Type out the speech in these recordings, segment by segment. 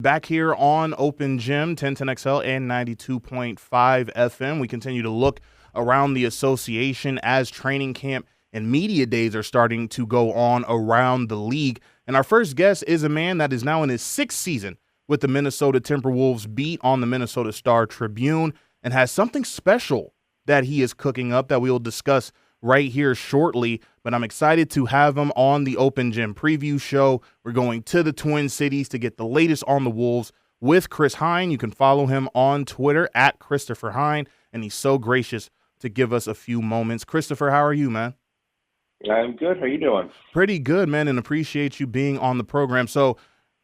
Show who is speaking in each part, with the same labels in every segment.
Speaker 1: Back here on Open Gym, 1010XL and 92.5 FM. We continue to look around the association as training camp and media days are starting to go on around the league. And our first guest is a man that is now in his sixth season with the Minnesota Timberwolves beat on the Minnesota Star Tribune and has something special that he is cooking up that we will discuss right here shortly. But I'm excited to have him on the Open Gym preview show. We're going to the Twin Cities to get the latest on the Wolves with Chris Hine. You can follow him on Twitter at Christopher Hine, and he's so gracious to give us a few moments. Christopher, how are you, man?
Speaker 2: I'm good. How you doing?
Speaker 1: Pretty good, man, and appreciate you being on the program. So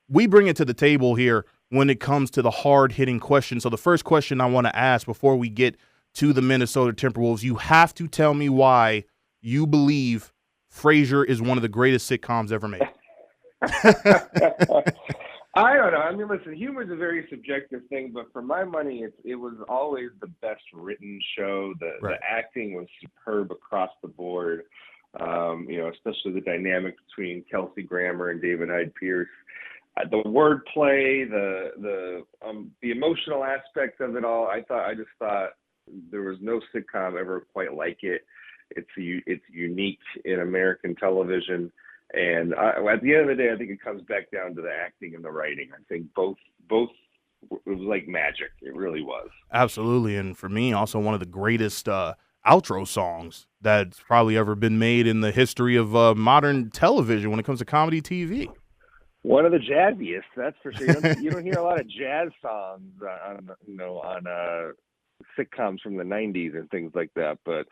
Speaker 1: we bring it to the table here when it comes to the hard-hitting questions. So the first question I want to ask before we get to the Minnesota Timberwolves, you have to tell me why you believe Frasier is one of the greatest sitcoms ever made.
Speaker 2: I don't know. I mean, listen, humor is a very subjective thing, but for my money, it was always the best written show. The acting was superb across the board. Especially the dynamic between Kelsey Grammer and David Hyde Pierce. The wordplay, the emotional aspect of it all. I just thought there was no sitcom ever quite like it. It's unique in American television, and at the end of the day, I think it comes back down to the acting and the writing. I think both it was like magic. It really was.
Speaker 1: Absolutely, and for me, also one of the greatest outro songs that's probably ever been made in the history of modern television when it comes to comedy TV.
Speaker 2: One of the jazziest, that's for sure. You don't hear a lot of jazz songs on sitcoms from the '90s and things like that. But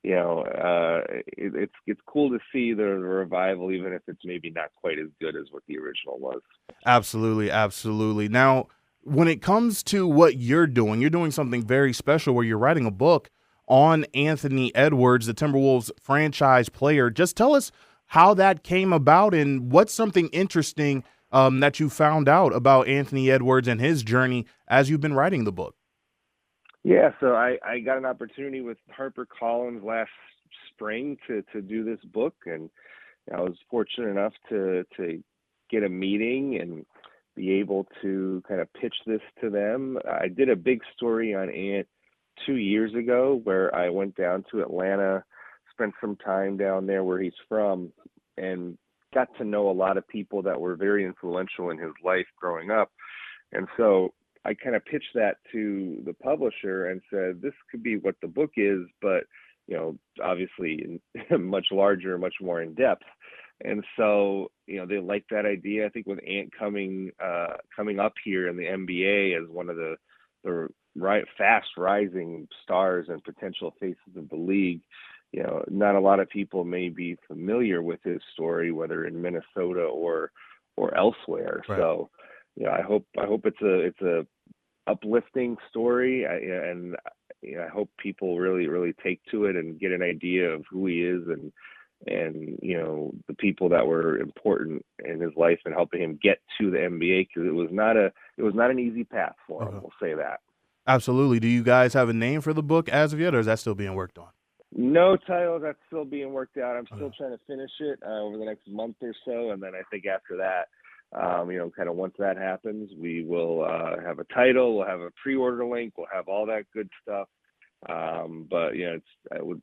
Speaker 2: it's cool to see the revival, even if it's maybe not quite as good as what the original was.
Speaker 1: Absolutely, absolutely. Now, when it comes to what you're doing something very special where you're writing a book on Anthony Edwards, the Timberwolves franchise player. Just tell us how that came about and what's something interesting that you found out about Anthony Edwards and his journey as you've been writing the book.
Speaker 2: Yeah, so I got an opportunity with HarperCollins last spring to do this book, and I was fortunate enough to get a meeting and be able to kind of pitch this to them. I did a big story on Ant 2 years ago where I went down to Atlanta, spent some time down there where he's from, and got to know a lot of people that were very influential in his life growing up. And so I kind of pitched that to the publisher and said, this could be what the book is, but, obviously much larger, much more in depth. And so, they liked that idea. I think with Ant coming up here in the NBA as one of the fast rising stars and potential faces of the league, not a lot of people may be familiar with his story, whether in Minnesota or elsewhere.
Speaker 1: Right.
Speaker 2: So, I hope it's a uplifting story, and I hope people really, really take to it and get an idea of who he is and the people that were important in his life and helping him get to the NBA, because it was not an easy path for him. We'll say that.
Speaker 1: Absolutely. Do you guys have a name for the book as of yet, or is that still being worked on?
Speaker 2: No title. That's still being worked out. I'm still trying to finish it over the next month or so, and then I think after that, kind of once that happens, we will have a title, we'll have a pre-order link, we'll have all that good stuff. But I would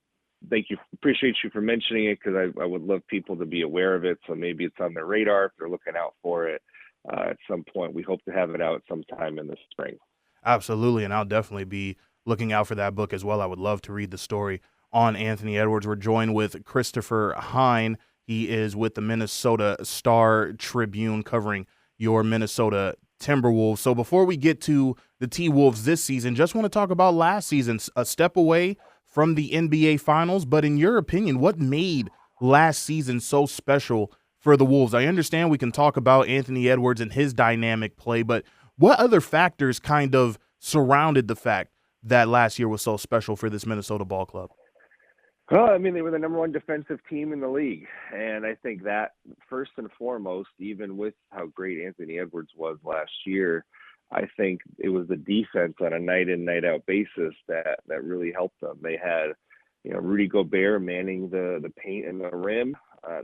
Speaker 2: appreciate you for mentioning it, because I would love people to be aware of it. So maybe it's on their radar if they're looking out for it at some point. We hope to have it out sometime in the spring.
Speaker 1: Absolutely, and I'll definitely be looking out for that book as well. I would love to read the story on Anthony Edwards. We're joined with Christopher Hine. He is with the Minnesota Star Tribune covering your Minnesota Timberwolves. So before we get to the T-Wolves this season, just want to talk about last season, a step away from the NBA Finals. But in your opinion, what made last season so special for the Wolves? I understand we can talk about Anthony Edwards and his dynamic play, but what other factors kind of surrounded the fact that last year was so special for this Minnesota ball club?
Speaker 2: Well, I mean, they were the number one defensive team in the league. And I think that first and foremost, even with how great Anthony Edwards was last year, I think it was the defense on a night in, night out basis that really helped them. They had, Rudy Gobert manning the paint and the rim.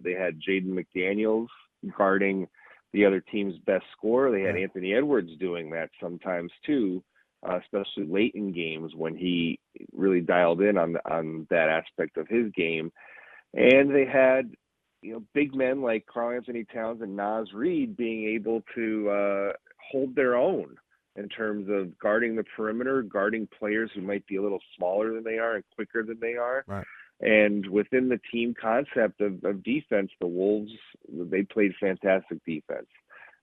Speaker 2: They had Jaden McDaniels guarding the other team's best scorer. They had
Speaker 1: Right.
Speaker 2: Anthony Edwards doing that sometimes too, especially late in games when he really dialed in on that aspect of his game. And they had, big men like Karl Anthony Towns and Naz Reid being able to hold their own in terms of guarding the perimeter, guarding players who might be a little smaller than they are and quicker than they are.
Speaker 1: Right.
Speaker 2: And within the team concept of defense, the Wolves, they played fantastic defense.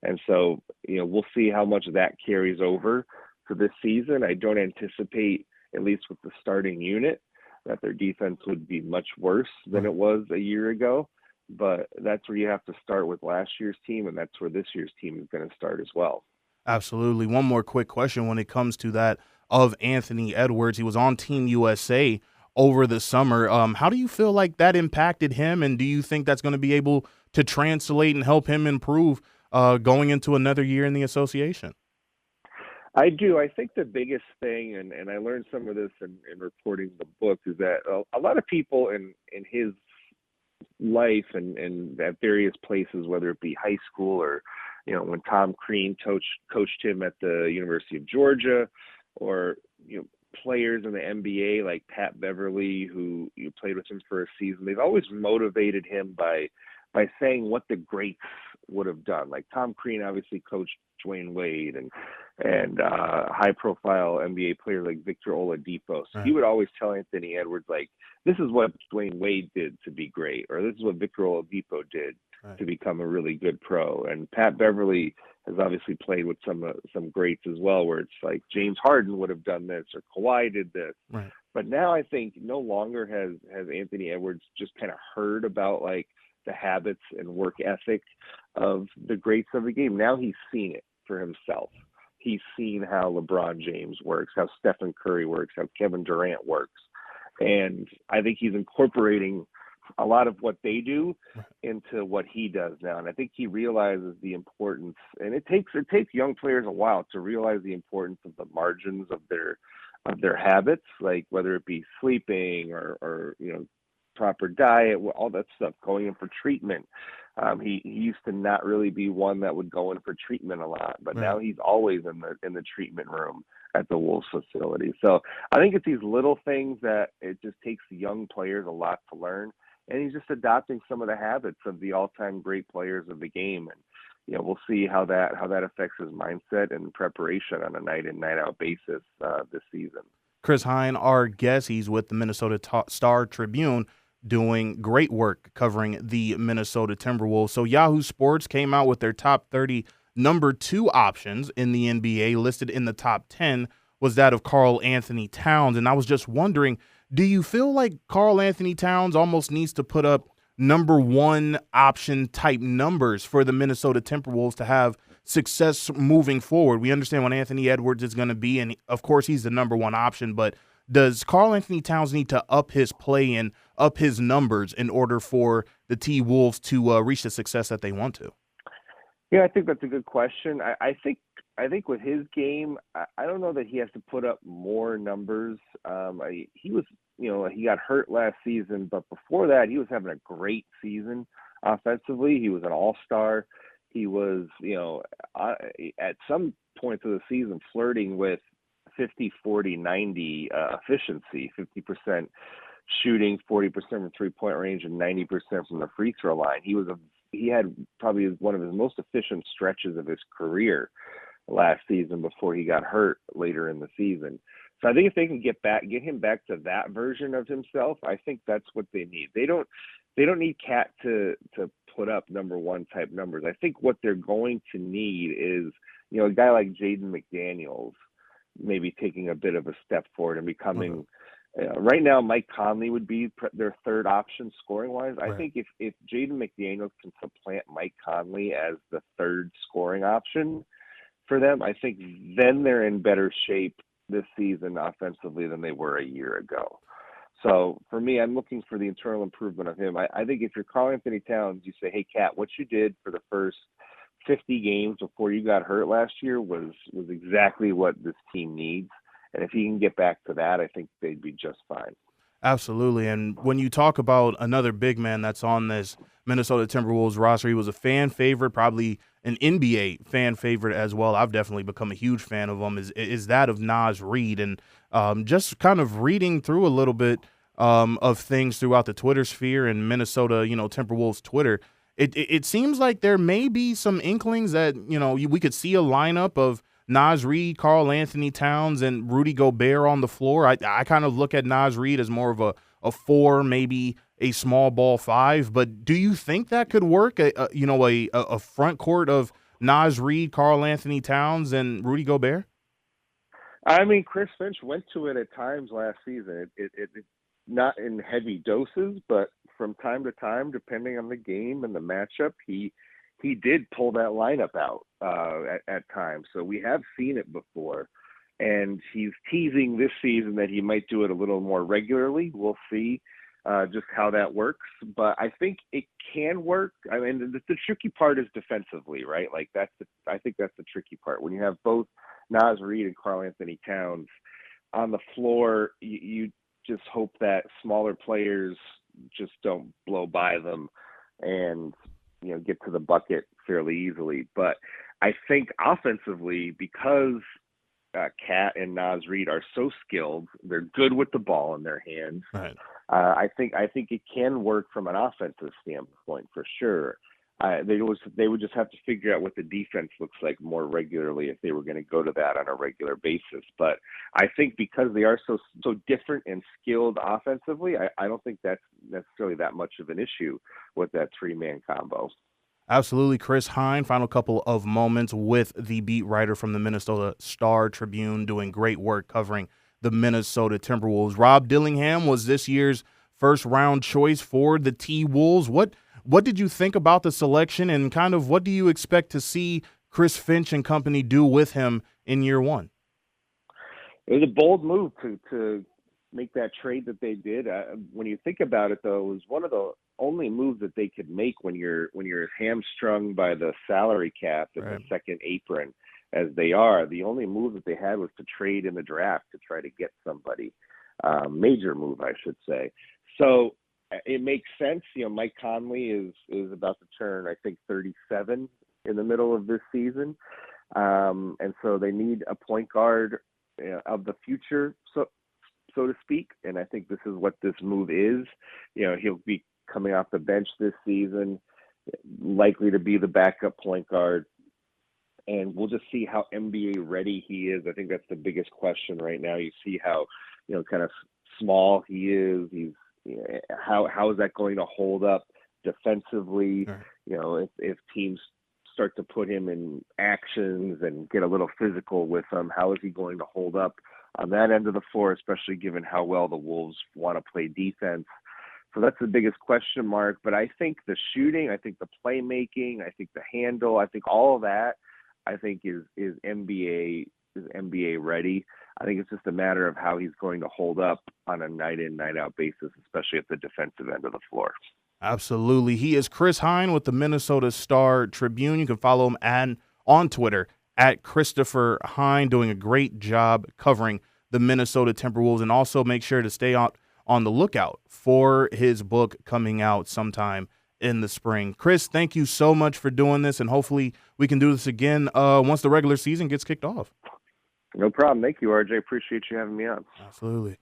Speaker 2: And so, we'll see how much of that carries over to this season. I don't anticipate, at least with the starting unit, that their defense would be much worse than it was a year ago. But that's where you have to start with last year's team, and that's where this year's team is going to start as well.
Speaker 1: Absolutely. One more quick question when it comes to that of Anthony Edwards. He was on Team USA over the summer. How do you feel like that impacted him, and do you think that's going to be able to translate and help him improve going into another year in the association?
Speaker 2: I do. I think the biggest thing, and I learned some of this in reporting the book, is that a lot of people in his life and at various places, whether it be high school or, when Tom Crean coached him at the University of Georgia, or, players in the NBA like Pat Beverly, who played with him for a season, they've always motivated him by saying what the greats would have done. Like Tom Crean obviously coached Dwayne Wade and high-profile NBA players like Victor Oladipo. So
Speaker 1: Right.
Speaker 2: he would always tell Anthony Edwards, like, this is what Dwayne Wade did to be great, or this is what Victor Oladipo did
Speaker 1: Right.
Speaker 2: to become a really good pro. And Pat Beverly has obviously played with some greats as well, where it's like James Harden would have done this, or Kawhi did this.
Speaker 1: Right.
Speaker 2: But now I think no longer has Anthony Edwards just kind of heard about like the habits and work ethic of the greats of the game. Now he's seen it for himself. He's seen how LeBron James works, how Stephen Curry works, how Kevin Durant works. And I think he's incorporating a lot of what they do into what he does now. And I think he realizes the importance, and it takes young players a while to realize the importance of the margins of their habits, like whether it be sleeping or proper diet, all that stuff, going in for treatment. He used to not really be one that would go in for treatment a lot, but now he's always in the treatment room at the Wolves facility. So I think it's these little things that it just takes the young players a lot to learn, and he's just adopting some of the habits of the all-time great players of the game. And we'll see how that affects his mindset and preparation on a night in, night out basis this season.
Speaker 1: Chris Hine, our guest, he's with the Minnesota Star Tribune, doing great work covering the Minnesota Timberwolves. So Yahoo Sports came out with their top 30 number 2 options in the NBA. Listed in the top 10 was that of Karl Anthony Towns. And I was just wondering, do you feel like Karl Anthony Towns almost needs to put up number 1 option type numbers for the Minnesota Timberwolves to have success moving forward? We understand what Anthony Edwards is going to be, and of course he's the number 1 option, but does Karl Anthony Towns need to up his play and up his numbers in order for the T-Wolves to reach the success that they want to?
Speaker 2: Yeah, I think that's a good question. I think with his game, I don't know that he has to put up more numbers. He was, he got hurt last season, but before that, he was having a great season offensively. He was an all-star. He was, at some points of the season flirting with 50-40-90 efficiency, 50% shooting, 40% from three-point range, and 90% from the free throw line. He had probably one of his most efficient stretches of his career last season before he got hurt later in the season. So I think if they can get him back to that version of himself, I think that's what they need. They don't need Cat to put up number 1 type numbers. I think what they're going to need is, a guy like Jaden McDaniels maybe taking a bit of a step forward and becoming right now, Mike Conley would be their 3rd option scoring-wise. I think if Jaden McDaniels can supplant Mike Conley as the 3rd scoring option for them, I think then they're in better shape this season offensively than they were a year ago. So for me, I'm looking for the internal improvement of him. I think if you're Karl Anthony Towns, you say, hey, Cat, what you did for the first 50 games before you got hurt last year was exactly what this team needs. And if he can get back to that, I think they'd be just fine.
Speaker 1: Absolutely. And when you talk about another big man that's on this Minnesota Timberwolves roster, he was a fan favorite, probably an NBA fan favorite as well. I've definitely become a huge fan of him. Is that of Naz Reid, and just kind of reading through a little bit of things throughout the Twitter sphere and Minnesota, Timberwolves Twitter. It seems like there may be some inklings that we could see a lineup of Naz Reid, Karl Anthony Towns, and Rudy Gobert on the floor. I kind of look at Naz Reid as more of a four, maybe a small ball five. But do you think that could work? A front court of Naz Reid, Karl Anthony Towns, and Rudy Gobert?
Speaker 2: I mean, Chris Finch went to it at times last season. It not in heavy doses, but from time to time, depending on the game and the matchup, he did pull that lineup out at times. So we have seen it before, and he's teasing this season that he might do it a little more regularly. We'll see just how that works, but I think it can work. I mean, the tricky part is defensively, right? Like I think that's the tricky part. When you have both Naz Reid and Karl Anthony Towns on the floor, you just hope that smaller players just don't blow by them and get to the bucket fairly easily. But I think offensively, because Cat and Naz Reid are so skilled, they're good with the ball in their hands.
Speaker 1: Right.
Speaker 2: I think it can work from an offensive standpoint for sure. They would just have to figure out what the defense looks like more regularly if they were going to go to that on a regular basis. But I think because they are so different and skilled offensively, I don't think that's necessarily that much of an issue with that three-man combo.
Speaker 1: Absolutely. Chris Hine, final couple of moments with the beat writer from the Minnesota Star-Tribune, doing great work covering the Minnesota Timberwolves. Rob Dillingham was this year's first-round choice for the T-Wolves. What did you think about the selection, and kind of what do you expect to see Chris Finch and company do with him in year one?
Speaker 2: It was a bold move to make that trade that they did. When you think about it, though, it was one of the only moves that they could make when you're hamstrung by the salary cap and
Speaker 1: Right.
Speaker 2: the second apron, as they are. The only move that they had was to trade in the draft to try to get somebody. Major move, I should say. So it makes sense. Mike Conley is about to turn, I think, 37 in the middle of this season. And so they need a point guard of the future, so to speak. And I think this is what this move is. He'll be coming off the bench this season, likely to be the backup point guard. And we'll just see how NBA ready he is. I think that's the biggest question right now. You see how, kind of small he is. How is that going to hold up defensively?
Speaker 1: Sure.
Speaker 2: If teams start to put him in actions and get a little physical with him, how is he going to hold up on that end of the floor, especially given how well the Wolves want to play defense? So that's the biggest question mark. But I think the shooting, I think the playmaking, I think the handle, I think all of that, I think is NBA ready. I think it's just a matter of how he's going to hold up on a night in, night out basis, especially at the defensive end of the floor.
Speaker 1: Absolutely. He is Chris Hine with the Minnesota Star-Tribune. You can follow him on Twitter at Christopher Hine, doing a great job covering the Minnesota Timberwolves. And also make sure to stay on the lookout for his book coming out sometime in the spring. Chris, thank you so much for doing this, and hopefully we can do this again once the regular season gets kicked off.
Speaker 2: No problem. Thank you, RJ. Appreciate you having me on.
Speaker 1: Absolutely.